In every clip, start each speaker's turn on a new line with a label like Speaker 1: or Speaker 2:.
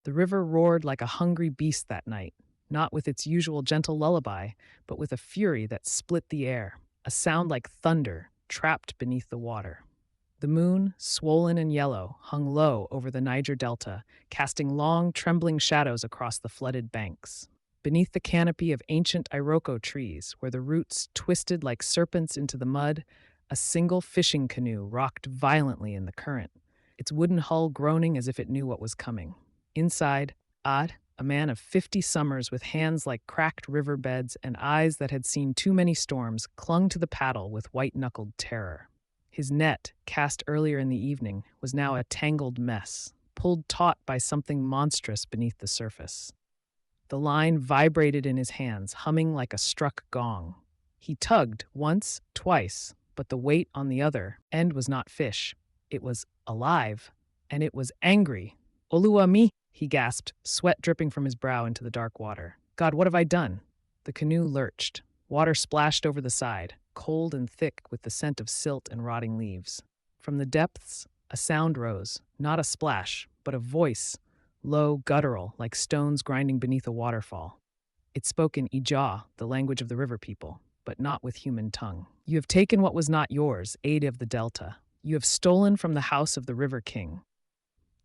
Speaker 1: The river roared like a hungry beast that night, not with its usual gentle lullaby, but with a fury that split the air, a sound like thunder trapped beneath the water. The moon, swollen and yellow, hung low over the Niger Delta, casting long, trembling shadows across the flooded banks. Beneath the canopy of ancient iroko trees, where the roots twisted like serpents into the mud, a single fishing canoe rocked violently in the current, its wooden hull groaning as if it knew what was coming. Inside, Ad, a man of 50 summers with hands like cracked riverbeds and eyes that had seen too many storms, clung to the paddle with white-knuckled terror. His net, cast earlier in the evening, was now a tangled mess, pulled taut by something monstrous beneath the surface. The line vibrated in his hands, humming like a struck gong. He tugged once, twice, but the weight on the other end was not fish. It was alive, and it was angry. "Olua mi," he gasped, sweat dripping from his brow into the dark water. "God, what have I done?" The canoe lurched. Water splashed over the side, cold and thick with the scent of silt and rotting leaves. From the depths, a sound rose, not a splash, but a voice, low, guttural, like stones grinding beneath a waterfall. It spoke in Ija, the language of the river people, but not with human tongue. "You have taken what was not yours, Aid of the Delta. You have stolen from the house of the River King."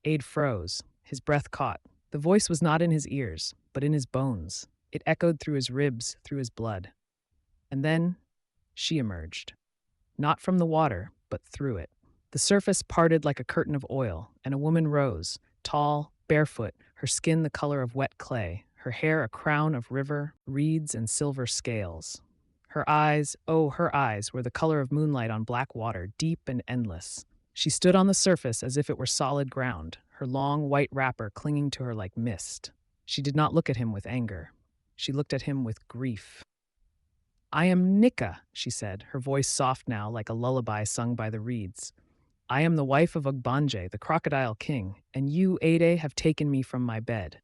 Speaker 1: Aid froze, his breath caught. The voice was not in his ears, but in his bones. It echoed through his ribs, through his blood. And then she emerged. Not from the water, but through it. The surface parted like a curtain of oil, and a woman rose, tall, barefoot, her skin the color of wet clay, her hair a crown of river, reeds, and silver scales. Her eyes, oh, her eyes, were the color of moonlight on black water, deep and endless. She stood on the surface as if it were solid ground, her long white wrapper clinging to her like mist. She did not look at him with anger. She looked at him with grief. "I am Nika," she said, her voice soft now like a lullaby sung by the reeds. "I am the wife of Ogbanje, the Crocodile King, and you, Ade, have taken me from my bed."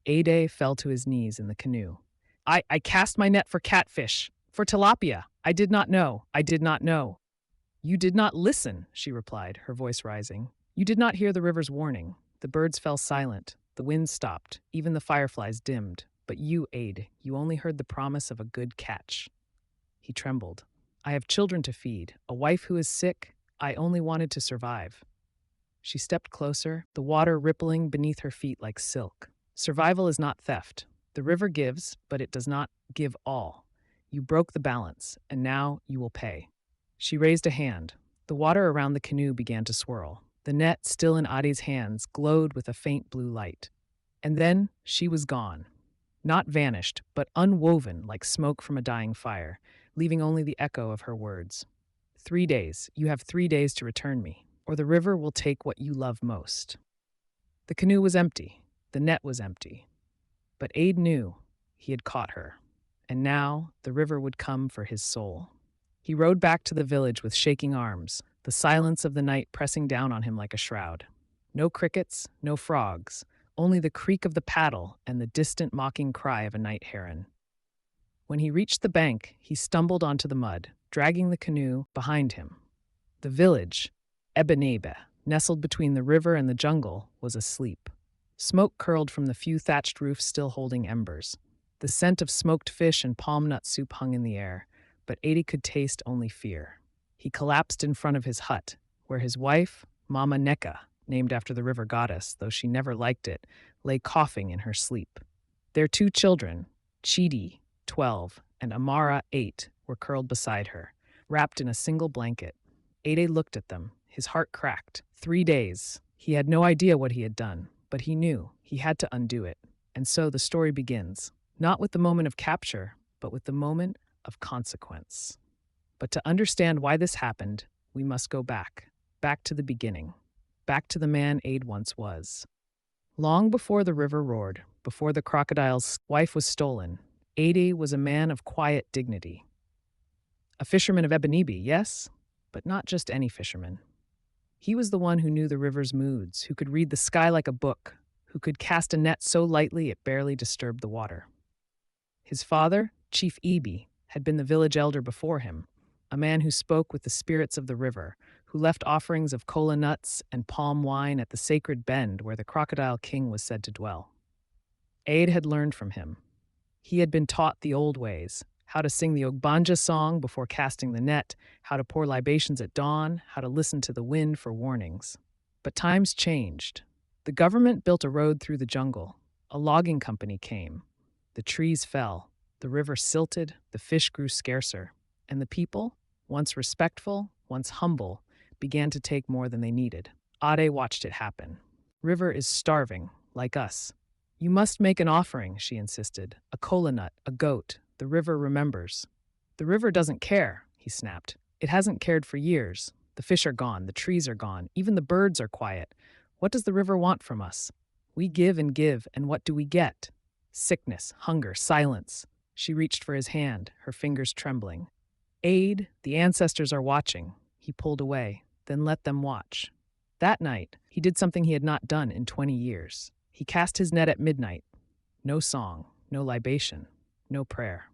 Speaker 1: Ade fell to his knees in the canoe. I cast my net for catfish, for tilapia. I did not know. I did not know." "You did not listen," she replied, her voice rising. "You did not hear the river's warning. The birds fell silent. The wind stopped. Even the fireflies dimmed. But you, Ade, you only heard the promise of a good catch." He trembled. "I have children to feed, a wife who is sick. I only wanted to survive." She stepped closer, the water rippling beneath her feet like silk. "Survival is not theft. The river gives, but it does not give all. You broke the balance, and now you will pay." She raised a hand. The water around the canoe began to swirl. The net, still in Adi's hands, glowed with a faint blue light. And then she was gone. Not vanished, but unwoven like smoke from a dying fire, leaving only the echo of her words. 3 days, you have 3 days to return me, or the river will take what you love most." The canoe was empty. The net was empty. But Ade knew he had caught her, and now the river would come for his soul. He rode back to the village with shaking arms, the silence of the night pressing down on him like a shroud. No crickets, no frogs, only the creak of the paddle and the distant mocking cry of a night heron. When he reached the bank, he stumbled onto the mud, dragging the canoe behind him. The village, Ebenebe, nestled between the river and the jungle, was asleep. Smoke curled from the few thatched roofs still holding embers. The scent of smoked fish and palm nut soup hung in the air, but Adi could taste only fear. He collapsed in front of his hut, where his wife, Mama Neka, named after the river goddess, though she never liked it, lay coughing in her sleep. Their 2 children, Chidi, 12, and Amara, 8, were curled beside her, wrapped in a single blanket. Ade looked at them, his heart cracked. 3 days. He had no idea what he had done, but he knew he had to undo it. And so the story begins, not with the moment of capture, but with the moment of consequence. But to understand why this happened, we must go back to the beginning, back to the man Ade once was. Long before the river roared, before the crocodile's wife was stolen, Ade was a man of quiet dignity. A fisherman of Ebenebe, yes, but not just any fisherman. He was the one who knew the river's moods, who could read the sky like a book, who could cast a net so lightly it barely disturbed the water. His father, Chief Ebi, had been the village elder before him, a man who spoke with the spirits of the river, who left offerings of kola nuts and palm wine at the sacred bend where the Crocodile King was said to dwell. Ade had learned from him. He had been taught the old ways, how to sing the Ogbanja song before casting the net, how to pour libations at dawn, how to listen to the wind for warnings. But times changed. The government built a road through the jungle. A logging company came. The trees fell. The river silted. The fish grew scarcer. And the people, once respectful, once humble, began to take more than they needed. Ade watched it happen. River is starving, like us. You must make an offering, she insisted. A kola nut, a goat. The river remembers. The river doesn't care, he snapped. It hasn't cared for years. The fish are gone, the trees are gone, even the birds are quiet. What does the river want from us? We give, and what do we get? Sickness, hunger, silence. She reached for his hand, her fingers trembling. Ade, the ancestors are watching. He pulled away, then let them watch. That night, he did something he had not done in 20 years. He cast his net at midnight. No song, no libation, no prayer.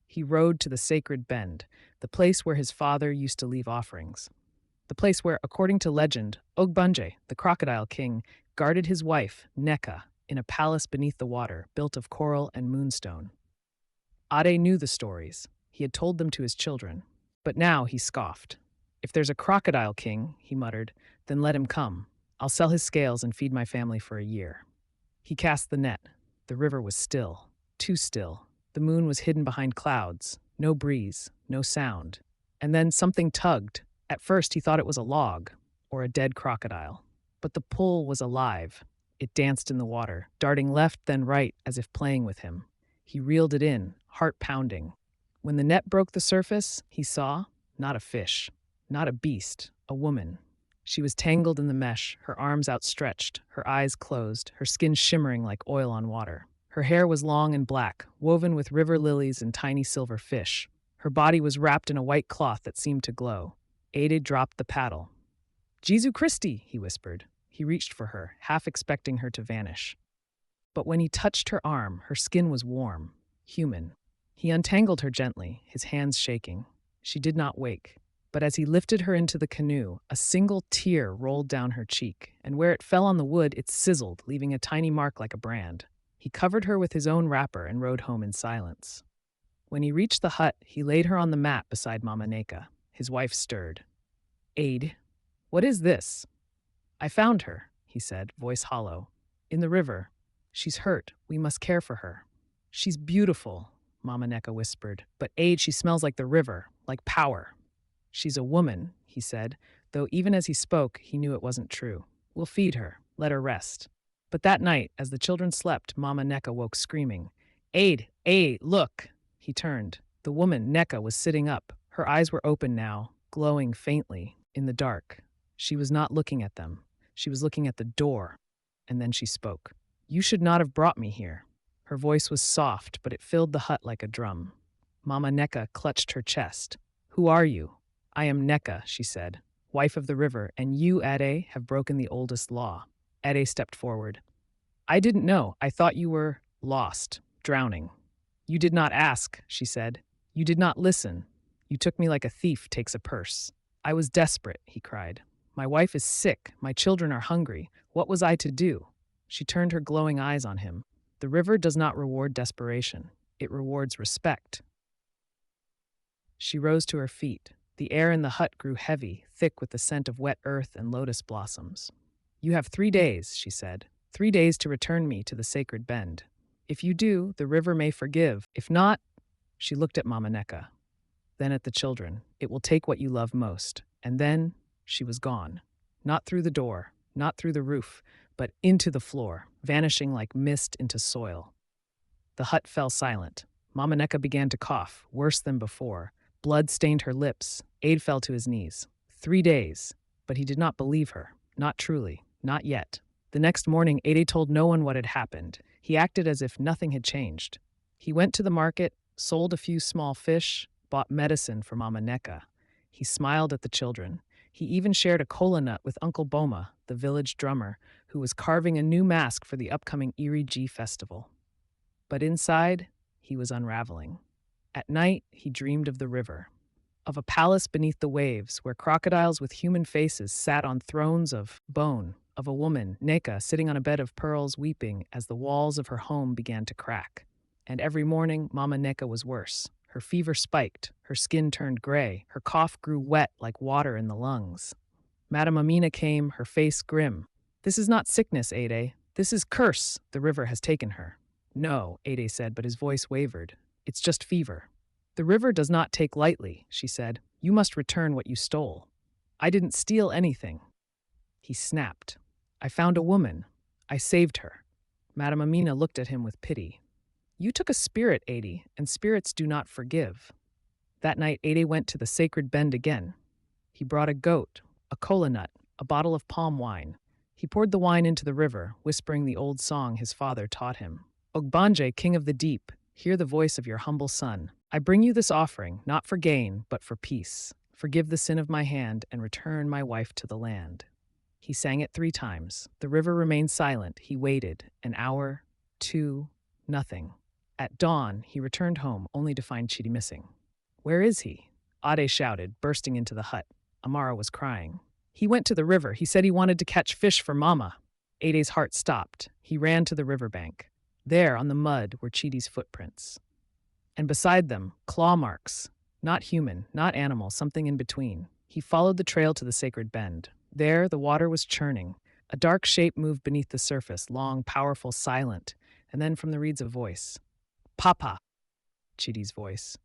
Speaker 1: He rode to the sacred bend, the place where his father used to leave offerings. The place where, according to legend, Ogbanje, the Crocodile King, guarded his wife, Neka, in a palace beneath the water, built of coral and moonstone. Ade knew the stories. He had told them to his children. But now he scoffed. If there's a Crocodile King, he muttered, then let him come. I'll sell his scales and feed my family for a year. He cast the net. The river was still, too still. The moon was hidden behind clouds. No breeze, no sound. And then something tugged. At first he thought it was a log, or a dead crocodile. But the pull was alive. It danced in the water, darting left then right as if playing with him. He reeled it in, heart pounding. When the net broke the surface, he saw, not a fish, not a beast, a woman. She was tangled in the mesh, her arms outstretched, her eyes closed, her skin shimmering like oil on water. Her hair was long and black, woven with river lilies and tiny silver fish. Her body was wrapped in a white cloth that seemed to glow. Ade dropped the paddle. "Jesu Christi," he whispered. He reached for her, half expecting her to vanish. But when he touched her arm, her skin was warm, human. He untangled her gently, his hands shaking. She did not wake. But as he lifted her into the canoe, a single tear rolled down her cheek, and where it fell on the wood, it sizzled, leaving a tiny mark like a brand. He covered her with his own wrapper and rode home in silence. When he reached the hut, he laid her on the mat beside Mama Neka. His wife stirred. "Ade, what is this?" "I found her," he said, voice hollow. "In the river. She's hurt. We must care for her." "She's beautiful," Mama Neka whispered. "But Ade, she smells like the river, like power." "She's a woman," he said, though even as he spoke, he knew it wasn't true. "We'll feed her. Let her rest." But that night, as the children slept, Mama Neka woke screaming. "Ade, Ade, look!" He turned. The woman, Neka, was sitting up. Her eyes were open now, glowing faintly, in the dark. She was not looking at them. She was looking at the door. And then she spoke. "You should not have brought me here." Her voice was soft, but it filled the hut like a drum. Mama Neka clutched her chest. "Who are you?" "I am Neka," she said, "wife of the river, and you, Ade, have broken the oldest law." Ade stepped forward. "I didn't know. I thought you were lost, drowning." "You did not ask," she said. "You did not listen. You took me like a thief takes a purse." "I was desperate," he cried. "My wife is sick. My children are hungry. What was I to do?" She turned her glowing eyes on him. "The river does not reward desperation. It rewards respect." She rose to her feet. The air in the hut grew heavy, thick with the scent of wet earth and lotus blossoms. "You have 3 days," she said. 3 days to return me to the sacred bend. If you do, the river may forgive. If not," she looked at Mama Neka, then at the children. "It will take what you love most." And then she was gone. Not through the door, not through the roof, but into the floor, vanishing like mist into soil. The hut fell silent. Mama Neka began to cough, worse than before. Blood stained her lips. Ade fell to his knees. 3 days. But he did not believe her. Not truly. Not yet. The next morning, Ade told no one what had happened. He acted as if nothing had changed. He went to the market, sold a few small fish, bought medicine for Mama Neka. He smiled at the children. He even shared a kola nut with Uncle Boma, the village drummer, who was carving a new mask for the upcoming Iri festival. But inside, he was unraveling. At night, he dreamed of the river. of a palace beneath the waves where crocodiles with human faces sat on thrones of bone, of a woman, Neka, sitting on a bed of pearls weeping as the walls of her home began to crack. And every morning, Mama Neka was worse. Her fever spiked, her skin turned gray, her cough grew wet like water in the lungs. Madame Amina came, her face grim. "This is not sickness, Ade. This is curse. The river has taken her." "No," Ade said, but his voice wavered. "It's just fever." "The river does not take lightly," she said. "You must return what you stole." "I didn't steal anything." He snapped. "I found a woman. I saved her." Madame Amina looked at him with pity. "You took a spirit, Ade, and spirits do not forgive." That night, Ade went to the sacred bend again. He brought a goat, a kola nut, a bottle of palm wine. He poured the wine into the river, whispering the old song his father taught him. "Ogbanje, king of the deep, hear the voice of your humble son. I bring you this offering, not for gain, but for peace. Forgive the sin of my hand and return my wife to the land." He sang it 3 times. The river remained silent. He waited. An hour, 2, nothing. At dawn, he returned home, only to find Chidi missing. "Where is he?" Ade shouted, bursting into the hut. Amara was crying. "He went to the river. He said he wanted to catch fish for Mama." Ade's heart stopped. He ran to the riverbank. There, on the mud, were Chidi's footprints. And beside them, claw marks. Not human, not animal, something in between. He followed the trail to the sacred bend. There, the water was churning. A dark shape moved beneath the surface, long, powerful, silent, and then from the reeds a voice. "Papa," Chidi's voice.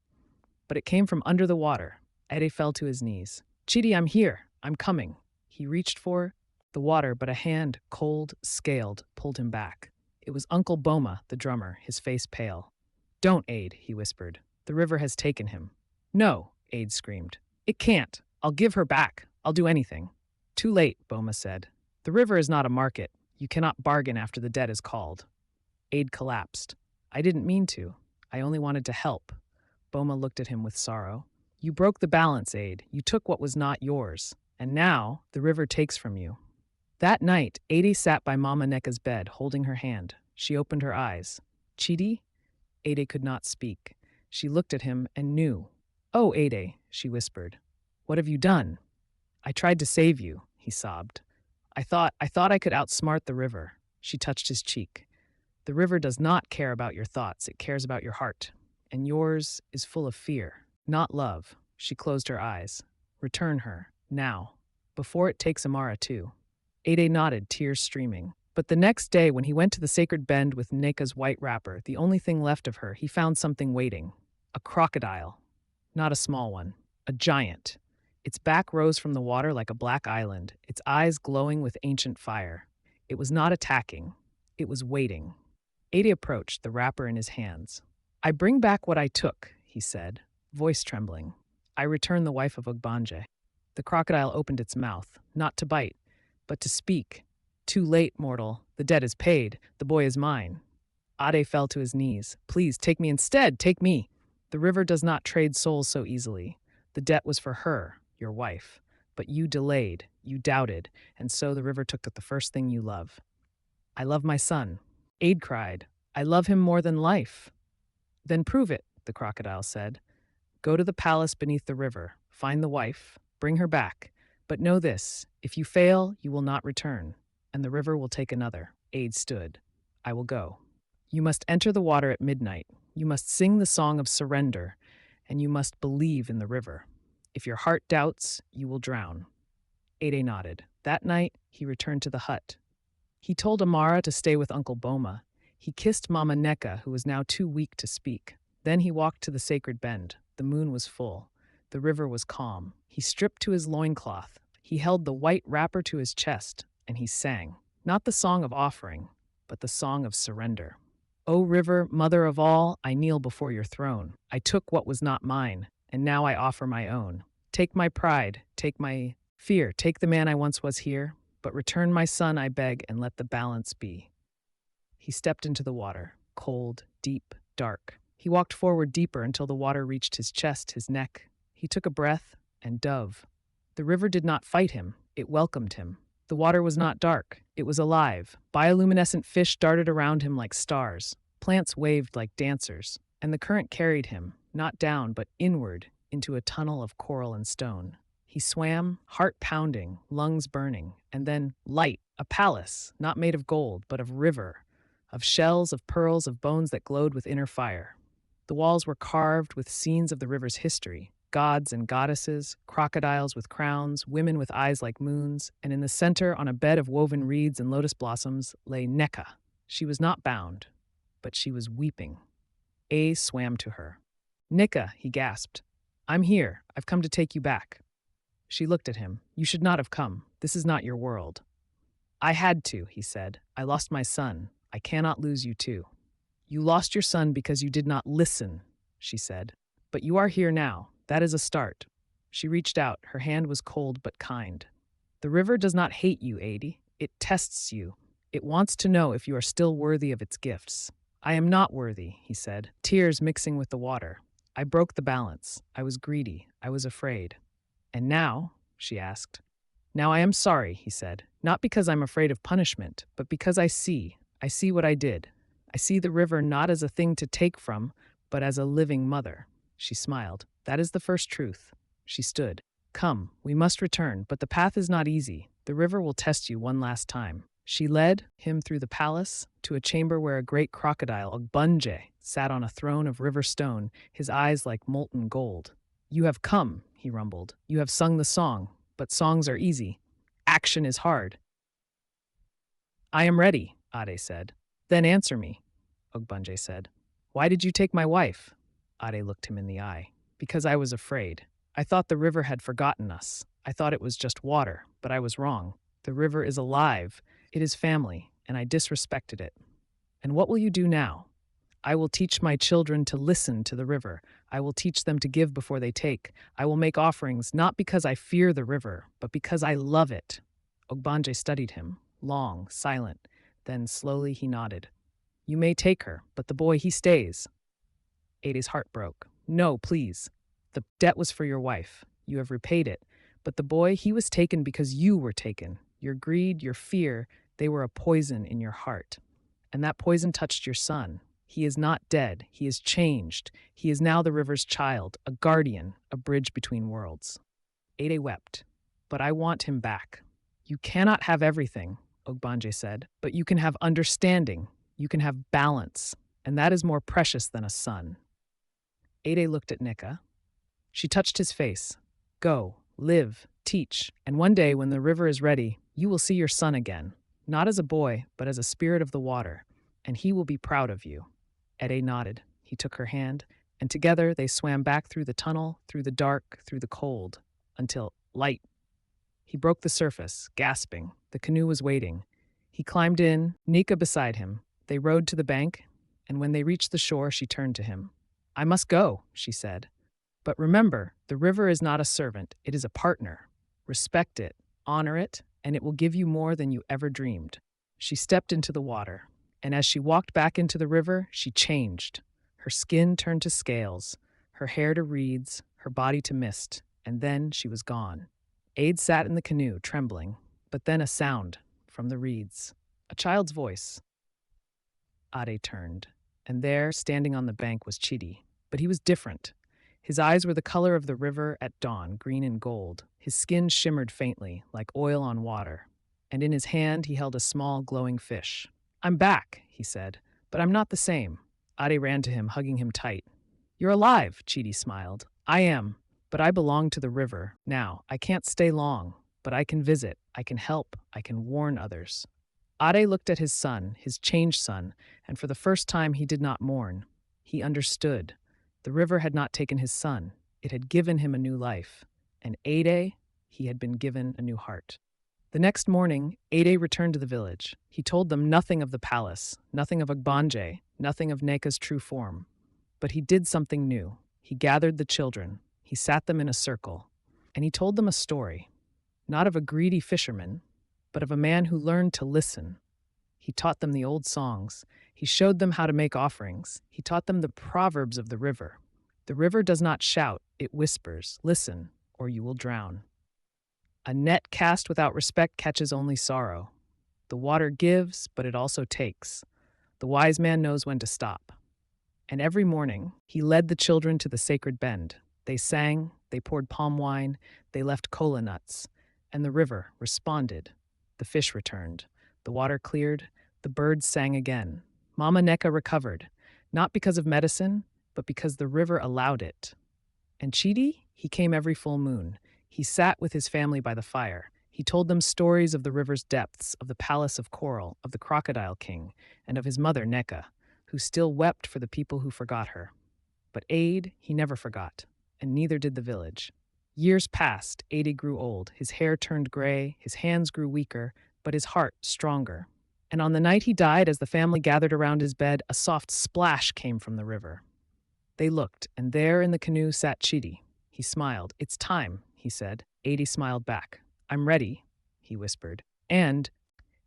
Speaker 1: But it came from under the water. Ade fell to his knees. "Chidi, I'm here. I'm coming." He reached for the water, but a hand, cold, scaled, pulled him back. It was Uncle Boma, the drummer, his face pale. "Don't, Ade," he whispered. "The river has taken him." "No," Ade screamed. "It can't. I'll give her back. I'll do anything." "Too late," Boma said. "The river is not a market. You cannot bargain after the debt is called." Ade collapsed. "I didn't mean to. I only wanted to help." Boma looked at him with sorrow. "You broke the balance, Ade. You took what was not yours. And now, the river takes from you." That night, Ade sat by Mama Neka's bed, holding her hand. She opened her eyes. "Chidi?" Ade could not speak. She looked at him and knew. "Oh, Ade," she whispered. "What have you done?" "I tried to save you," he sobbed. I thought I could outsmart the river." She touched his cheek. "The river does not care about your thoughts. It cares about your heart. And yours is full of fear, not love." She closed her eyes. "Return her, now, before it takes Amara too." Ade nodded, tears streaming. But the next day, when he went to the sacred bend with Neka's white wrapper, the only thing left of her, he found something waiting. A crocodile. Not a small one. A giant. Its back rose from the water like a black island, its eyes glowing with ancient fire. It was not attacking. It was waiting. Ade approached, the wrapper in his hands. "I bring back what I took," he said, voice trembling. "I return the wife of Ogbanje." The crocodile opened its mouth, not to bite, but to speak. "Too late, mortal. The debt is paid. The boy is mine." Ade fell to his knees. "Please, take me instead. Take me." "The river does not trade souls so easily. The debt was for her, your wife. But you delayed, you doubted, and so the river took the first thing you love." "I love my son." Ade cried. "I love him more than life." "Then prove it," the crocodile said. "Go to the palace beneath the river. Find the wife. Bring her back. But know this, if you fail, you will not return, and the river will take another." Ade stood. "I will go. You must enter the water at midnight. You must sing the song of surrender, and you must believe in the river. If your heart doubts, you will drown." Ade nodded. That night, he returned to the hut. He told Amara to stay with Uncle Boma. He kissed Mama Neka, who was now too weak to speak. Then he walked to the sacred bend. The moon was full. The river was calm. He stripped to his loincloth. He held the white wrapper to his chest, and he sang. Not the song of offering, but the song of surrender. "O river, mother of all, I kneel before your throne. I took what was not mine, and now I offer my own. Take my pride, take my fear, take the man I once was here, but return my son, I beg, and let the balance be." He stepped into the water, cold, deep, dark. He walked forward deeper until the water reached his chest, his neck. He took a breath, and dove. The river did not fight him. It welcomed him. The water was not dark. It was alive. Bioluminescent fish darted around him like stars. Plants waved like dancers. And the current carried him, not down, but inward, into a tunnel of coral and stone. He swam, heart pounding, lungs burning, and then light, a palace, not made of gold, but of river, of shells, of pearls, of bones that glowed with inner fire. The walls were carved with scenes of the river's history, gods and goddesses, crocodiles with crowns, women with eyes like moons, and in the center, on a bed of woven reeds and lotus blossoms, lay Neka. She was not bound, but she was weeping. A swam to her. Nika, he gasped. I'm here. I've come to take you back. She looked at him. You should not have come. This is not your world. I had to, he said. I lost my son. I cannot lose you too. You lost your son because you did not listen, she said. But you are here now. That is a start. She reached out. Her hand was cold but kind. The river does not hate you, Adi. It tests you. It wants to know if you are still worthy of its gifts. I am not worthy, he said, tears mixing with the water. I broke the balance. I was greedy. I was afraid. And now, she asked. Now I am sorry, he said, not because I'm afraid of punishment, but because I see what I did. I see the river not as a thing to take from, but as a living mother. She smiled. That is the first truth. She stood. Come, we must return, but the path is not easy. The river will test you one last time. She led him through the palace to a chamber where a great crocodile, onye, sat on a throne of river stone, his eyes like molten gold. You have come, he rumbled. You have sung the song, but songs are easy. Action is hard. I am ready, Ade said. Then answer me, Ogbanje said. Why did you take my wife? Ade looked him in the eye. Because I was afraid. I thought the river had forgotten us. I thought it was just water, but I was wrong. The river is alive. It is family, and I disrespected it. And what will you do now? I will teach my children to listen to the river. I will teach them to give before they take. I will make offerings not because I fear the river, but because I love it. Ogbanje studied him, long, silent. Then slowly he nodded. You may take her, but the boy, he stays. Ade's heart broke. No, please. The debt was for your wife. You have repaid it. But the boy, he was taken because you were taken. Your greed, your fear, they were a poison in your heart. And that poison touched your son. He is not dead. He is changed. He is now the river's child, a guardian, a bridge between worlds. Ade wept. But I want him back. You cannot have everything, Ogbanje said, but you can have understanding. You can have balance. And that is more precious than a son. Ade looked at Nika. She touched his face. Go, live, teach, and one day when the river is ready, you will see your son again, not as a boy, but as a spirit of the water, and he will be proud of you. Ede nodded. He took her hand, and together they swam back through the tunnel, through the dark, through the cold, until light. He broke the surface, gasping. The canoe was waiting. He climbed in, Nika beside him. They rowed to the bank, and when they reached the shore, she turned to him. I must go, she said. But remember, the river is not a servant, it is a partner. Respect it, honor it, and it will give you more than you ever dreamed. She stepped into the water, and as she walked back into the river, she changed. Her skin turned to scales, her hair to reeds, her body to mist, and then she was gone. Ade sat in the canoe, trembling, but then a sound from the reeds. A child's voice. Ade turned, and there, standing on the bank, was Chidi. But he was different. His eyes were the color of the river at dawn, green and gold. His skin shimmered faintly, like oil on water. And in his hand he held a small, glowing fish. I'm back, he said, but I'm not the same. Ade ran to him, hugging him tight. You're alive, Chidi smiled. I am, but I belong to the river. Now, I can't stay long, but I can visit, I can help, I can warn others. Ade looked at his son, his changed son, and for the first time he did not mourn. He understood. The river had not taken his son. It had given him a new life. And Ade, he had been given a new heart. The next morning, Ade returned to the village. He told them nothing of the palace, nothing of Ogbanje, nothing of Neka's true form. But he did something new. He gathered the children. He sat them in a circle. And he told them a story, not of a greedy fisherman, but of a man who learned to listen. He taught them the old songs. He showed them how to make offerings. He taught them the proverbs of the river. The river does not shout, it whispers. Listen, or you will drown. A net cast without respect catches only sorrow. The water gives, but it also takes. The wise man knows when to stop. And every morning, he led the children to the sacred bend. They sang, they poured palm wine, they left kola nuts, and the river responded. The fish returned, the water cleared, the birds sang again. Mama Neka recovered, not because of medicine, but because the river allowed it. And Chidi, he came every full moon. He sat with his family by the fire. He told them stories of the river's depths, of the palace of coral, of the crocodile king, and of his mother Neka, who still wept for the people who forgot her. But Aid, he never forgot, and neither did the village. Years passed, Aid grew old, his hair turned gray, his hands grew weaker, but his heart stronger. And on the night he died, as the family gathered around his bed, a soft splash came from the river. They looked, and there in the canoe sat Chidi. He smiled. "It's time," he said. Adi smiled back. "I'm ready," he whispered. And,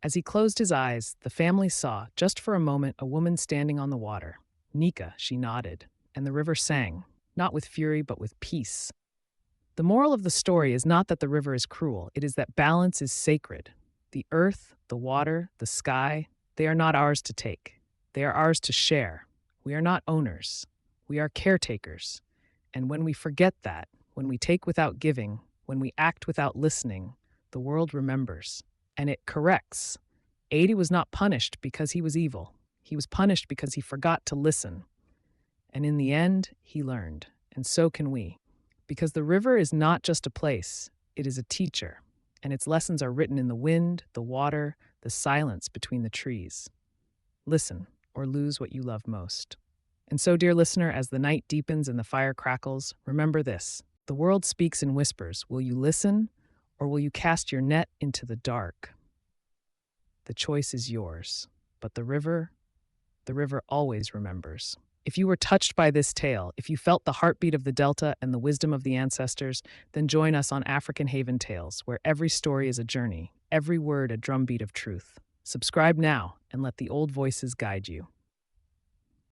Speaker 1: as he closed his eyes, the family saw, just for a moment, a woman standing on the water. Nika, she nodded, and the river sang, not with fury, but with peace. The moral of the story is not that the river is cruel, it is that balance is sacred. The earth, the water, the sky, they are not ours to take. They are ours to share. We are not owners. We are caretakers. And when we forget that, when we take without giving, when we act without listening, the world remembers. And it corrects. Adi was not punished because he was evil. He was punished because he forgot to listen. And in the end, he learned. And so can we. Because the river is not just a place, it is a teacher. And its lessons are written in the wind, the water, the silence between the trees. Listen, or lose what you love most. And so, dear listener, as the night deepens and the fire crackles, remember this. The world speaks in whispers. Will you listen, or will you cast your net into the dark? The choice is yours. But the river always remembers. If you were touched by this tale, if you felt the heartbeat of the Delta and the wisdom of the ancestors, then join us on African Haven Tales, where every story is a journey, every word a drumbeat of truth. Subscribe now and let the old voices guide you.